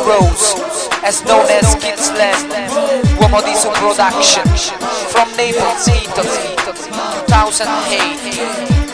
Rose, as known as Kid Slam, uomo di Su Production, from Naples, Italy, 2008.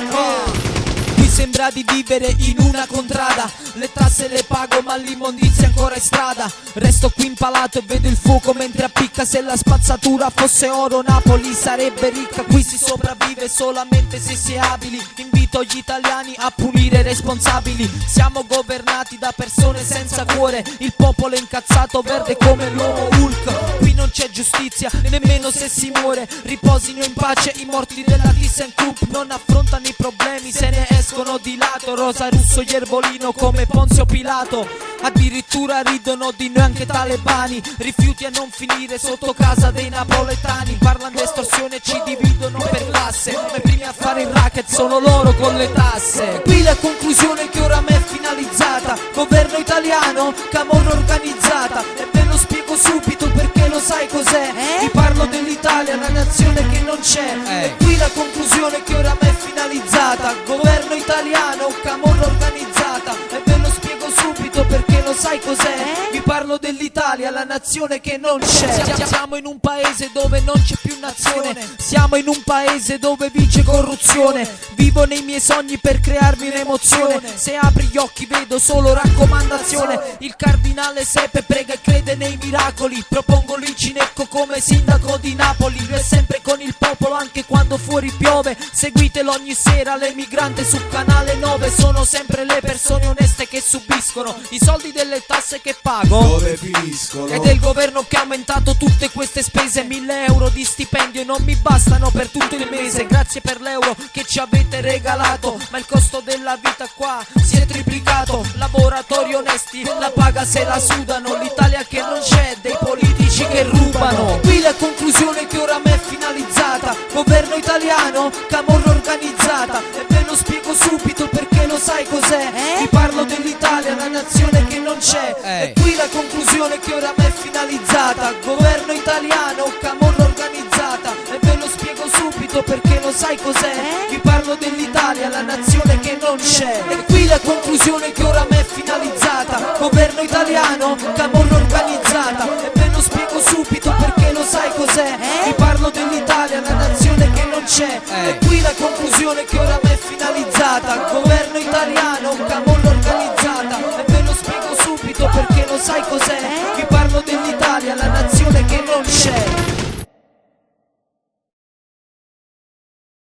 Qui sembra di vivere in una contrada, le tasse le pago ma l'immondizia ancora è strada. Resto qui impalato e vedo il fuoco mentre appicca. Se la spazzatura fosse oro Napoli sarebbe ricca. Qui si sopravvive solamente se si è abili. Invito gli italiani a punire i responsabili. Siamo governati da persone senza cuore. Il popolo è incazzato verde come l'uomo Hulk. Qui non c'è giustizia nemmeno se si muore. Riposino in pace i morti della ThyssenKrupp. Non affrontano i problemi, se ne escono di lato. Rosa Russo, Iervolino come Ponzio Pilato. Addirittura ridono di noi anche talebani. Rifiuti a non finire sotto casa dei napoletani. Parlano di estorsione e ci dividono per classe. Ma i primi a fare il racket sono loro con le tasse. Qui la conclusione che ora m'è finalizzata. Governo italiano, camorra organizzata. E ve lo spiego subito perché lo sai cos'è. Vi parlo dell'Italia, la nazione che non c'è. E qui la conclusione che ora m'è finalizzata. Governo italiano, camorra organizzata. E ve lo spiego subito perché lo sai cos'è. Vi parlo dell'Italia, la nazione che non c'è. Siamo in un paese dove non c'è più nazione. Siamo in un paese dove vince corruzione. Vivo nei miei sogni per crearmi un'emozione. Se apri gli occhi vedo solo raccomandazione. Il cardinale Sepe prega e crede nei miracoli. Propongo Luigi Necco come sindaco di Napoli. Lui è sempre con il popolo anche quando fuori piove. Seguitelo ogni sera l'emigrante su Canale 9. Sono sempre le persone oneste che subiscono i soldi delle tasse che pago. Dove finiscono? E del governo che ha aumentato tutte queste spese. 1000 euro di stipendio non mi bastano per tutto il mese. Grazie per l'euro che ci avete regalato, ma il costo della vita qua si è triplicato. Lavoratori onesti la paga se la sudano. L'Italia che non c'è, dei politici che rubano. Qui la conclusione che ora m'è finalizzata. Governo italiano, camorra organizzata. E ve lo spiego subito perché lo sai cos'è. Vi parlo dell'Italia, la nazione che non c'è. E qui la conclusione che ora m'è finalizzata. Governo italiano, camorra organizzata. E ve lo spiego subito perché lo sai cos'è. Vi parlo dell'Italia, la nazione che non c'è. E qui la conclusione che ora m'è finalizzata. Governo italiano, camorra organizzata. E ve lo spiego subito perché lo sai cos'è. Vi parlo dell'Italia, la nazione che non c'è. E qui la conclusione che ora m'è finalizzata.